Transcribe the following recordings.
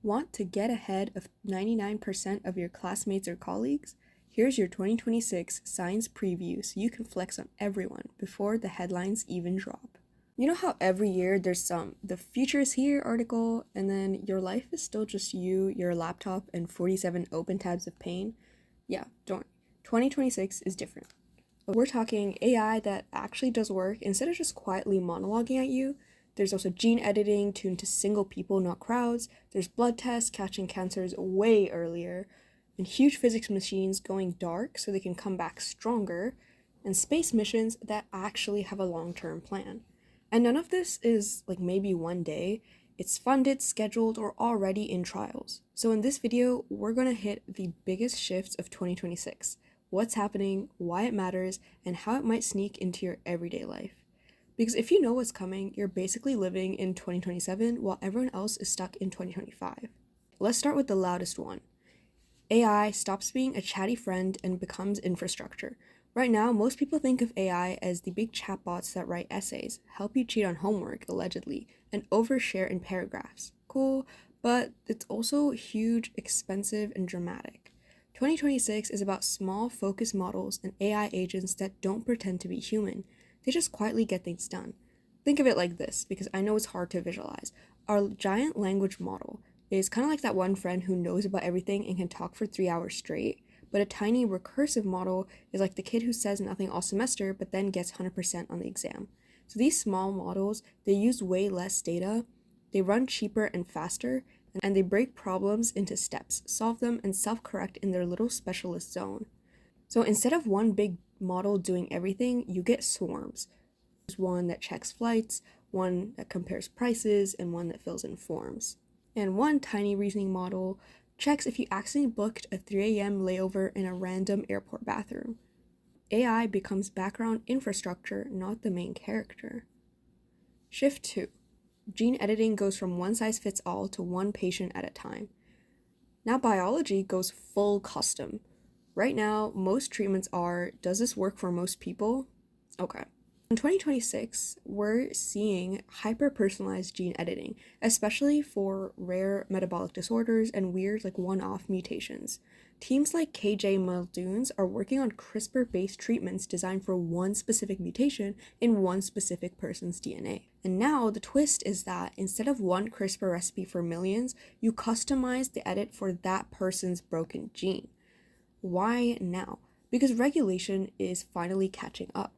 Want to get ahead of 99% of your classmates or colleagues? Here's your 2026 science preview so you can flex on everyone before the headlines even drop. You know how every year there's the future is here article, and then your life is still just you, your laptop, and 47 open tabs of pain? Yeah, don't worry. 2026 is different. We're talking AI that actually does work instead of just quietly monologuing at you. There's also gene editing tuned to single people, not crowds. There's blood tests catching cancers way earlier, and huge physics machines going dark so they can come back stronger, and space missions that actually have a long-term plan. And none of this is like maybe one day. It's funded, scheduled, or already in trials. So in this video, we're gonna hit the biggest shifts of 2026, what's happening, why it matters, and how it might sneak into your everyday life. Because if you know what's coming, you're basically living in 2027 while everyone else is stuck in 2025. Let's start with the loudest one. AI stops being a chatty friend and becomes infrastructure. Right now, most people think of AI as the big chatbots that write essays, help you cheat on homework, allegedly, and overshare in paragraphs. Cool, but it's also huge, expensive, and dramatic. 2026 is about small, focused models and AI agents that don't pretend to be human. They just quietly get things done. Think of it like this, because I know it's hard to visualize. Our giant language model is kind of like that one friend who knows about everything and can talk for 3 hours straight, but a tiny recursive model is like the kid who says nothing all semester but then gets 100% on the exam. So these small models, they use way less data, they run cheaper and faster, and they break problems into steps, solve them, and self-correct in their little specialist zone. So instead of one big model doing everything, you get swarms. There's one that checks flights, one that compares prices, and one that fills in forms. And one tiny reasoning model checks if you accidentally booked a 3 a.m. layover in a random airport bathroom. AI becomes background infrastructure, not the main character. Shift 2. Gene editing goes from one size fits all to one patient at a time. Now biology goes full custom. Right now, most treatments are, does this work for most people? Okay. In 2026, we're seeing hyper-personalized gene editing, especially for rare metabolic disorders and weird one-off mutations. Teams like KJ Muldoon's are working on CRISPR-based treatments designed for one specific mutation in one specific person's DNA. And now the twist is that instead of one CRISPR recipe for millions, you customize the edit for that person's broken gene. Why now? Because regulation is finally catching up.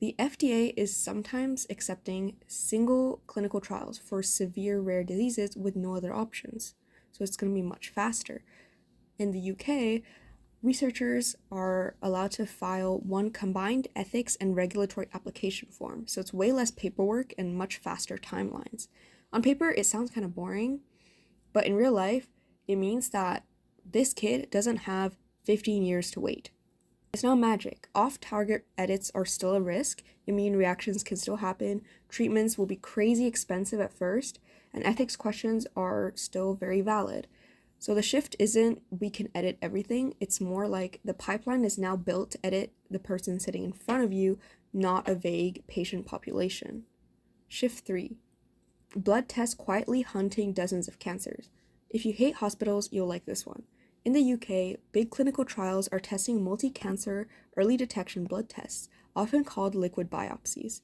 The FDA is sometimes accepting single clinical trials for severe rare diseases with no other options. So it's going to be much faster. In the UK, researchers are allowed to file one combined ethics and regulatory application form. So it's way less paperwork and much faster timelines. On paper, it sounds kind of boring, but in real life, it means that this kid doesn't have 15 years to wait. It's not magic. Off-target edits are still a risk, immune reactions can still happen, treatments will be crazy expensive at first, and ethics questions are still very valid. So the shift isn't we can edit everything, it's more like the pipeline is now built to edit the person sitting in front of you, not a vague patient population. Shift 3. Blood tests quietly hunting dozens of cancers. If you hate hospitals, you'll like this one. In the UK, big clinical trials are testing multi-cancer early detection blood tests, often called liquid biopsies.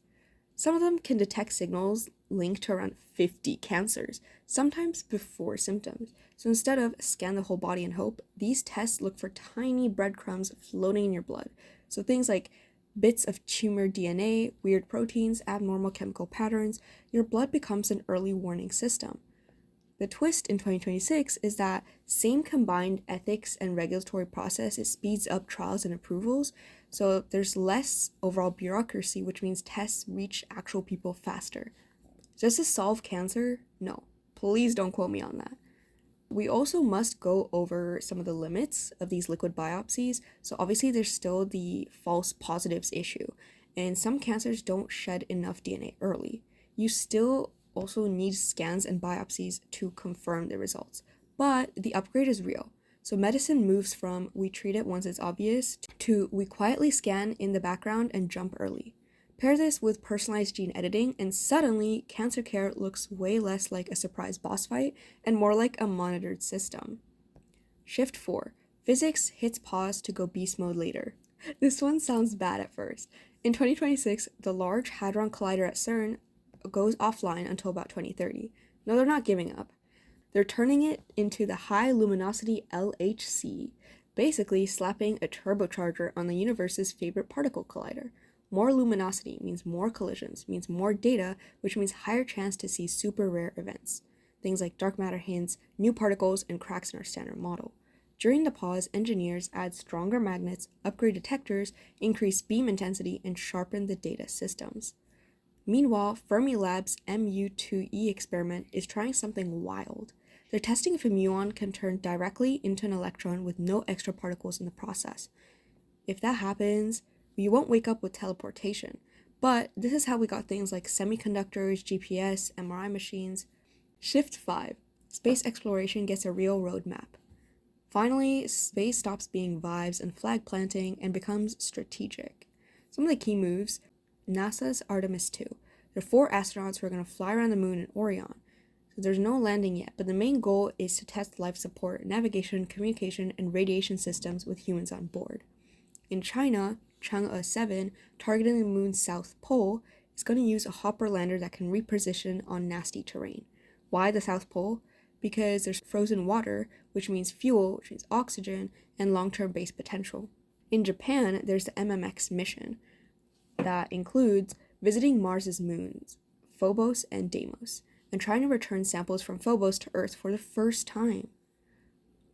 Some of them can detect signals linked to around 50 cancers, sometimes before symptoms. So instead of scan the whole body and hope, these tests look for tiny breadcrumbs floating in your blood. So things like bits of tumor DNA, weird proteins, abnormal chemical patterns, your blood becomes an early warning system. The twist in 2026 is that same combined ethics and regulatory process, it speeds up trials and approvals, so there's less overall bureaucracy, which means tests reach actual people faster. Does this solve cancer? No. Please don't quote me on that. We also must go over some of the limits of these liquid biopsies. So obviously there's still the false positives issue, and some cancers don't shed enough DNA early. You still also need scans and biopsies to confirm the results. But the upgrade is real. So medicine moves from we treat it once it's obvious to we quietly scan in the background and jump early. Pair this with personalized gene editing, and suddenly, cancer care looks way less like a surprise boss fight and more like a monitored system. Shift 4. Physics hits pause to go beast mode later. This one sounds bad at first. In 2026, the Large Hadron Collider at CERN goes offline until about 2030. No, they're not giving up. They're turning it into the High Luminosity LHC, basically slapping a turbocharger on the universe's favorite particle collider. More luminosity means more collisions, means more data, which means higher chance to see super rare events. Things like dark matter hints, new particles, and cracks in our standard model. During the pause, engineers add stronger magnets, upgrade detectors, increase beam intensity, and sharpen the data systems. Meanwhile, Fermilab's MU2E experiment is trying something wild. They're testing if a muon can turn directly into an electron with no extra particles in the process. If that happens, we won't wake up with teleportation. But this is how we got things like semiconductors, GPS, MRI machines. Shift 5. Space exploration gets a real roadmap. Finally, space stops being vibes and flag planting and becomes strategic. Some of the key moves: NASA's Artemis 2. There are 4 astronauts who are going to fly around the moon in Orion. So there's no landing yet, but the main goal is to test life support, navigation, communication, and radiation systems with humans on board. In China, Chang'e 7, targeting the moon's south pole, is going to use a hopper lander that can reposition on nasty terrain. Why the South Pole? Because there's frozen water, which means fuel, which means oxygen, and long-term base potential. In Japan, there's the MMX mission that includes visiting Mars's moons, Phobos and Deimos, and trying to return samples from Phobos to Earth for the first time.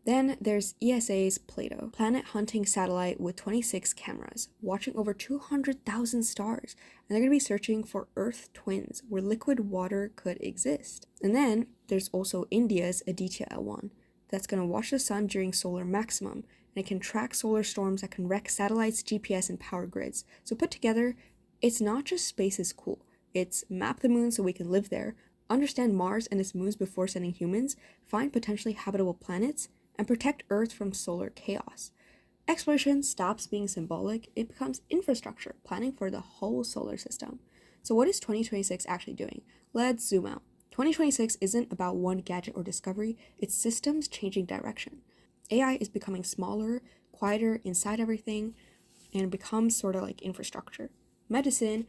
Then there's ESA's Plato, planet hunting satellite with 26 cameras, watching over 200,000 stars, and they're going to be searching for Earth twins where liquid water could exist. And then there's also India's Aditya L1, that's going to watch the sun during solar maximum, and it can track solar storms that can wreck satellites, GPS, and power grids. So put together, it's not just space is cool, it's map the moon so we can live there, understand Mars and its moons before sending humans, find potentially habitable planets, and protect Earth from solar chaos. Exploration stops being symbolic, it becomes infrastructure, planning for the whole solar system. So what is 2026 actually doing? Let's zoom out. 2026 isn't about one gadget or discovery, it's systems changing direction. AI is becoming smaller, quieter inside everything, and it becomes sort of like infrastructure. Medicine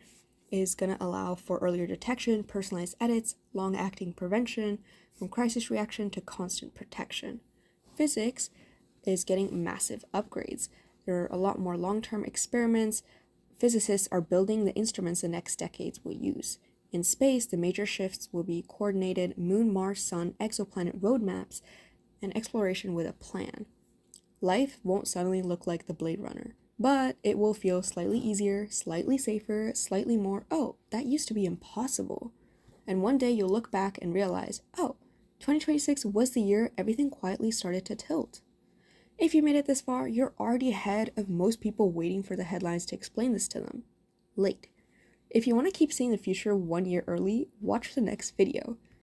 is going to allow for earlier detection, personalized edits, long-acting prevention, from crisis reaction to constant protection. Physics is getting massive upgrades. There are a lot more long-term experiments. Physicists are building the instruments the next decades will use. In space, the major shifts will be coordinated Moon, Mars, Sun, exoplanet roadmaps, and exploration with a plan. Life won't suddenly look like the Blade Runner, but it will feel slightly easier, slightly safer, slightly more, oh, that used to be impossible. And one day you'll look back and realize, oh, 2026 was the year everything quietly started to tilt. If you made it this far, you're already ahead of most people waiting for the headlines to explain this to them. Late. If you want to keep seeing the future 1 year early, watch the next video.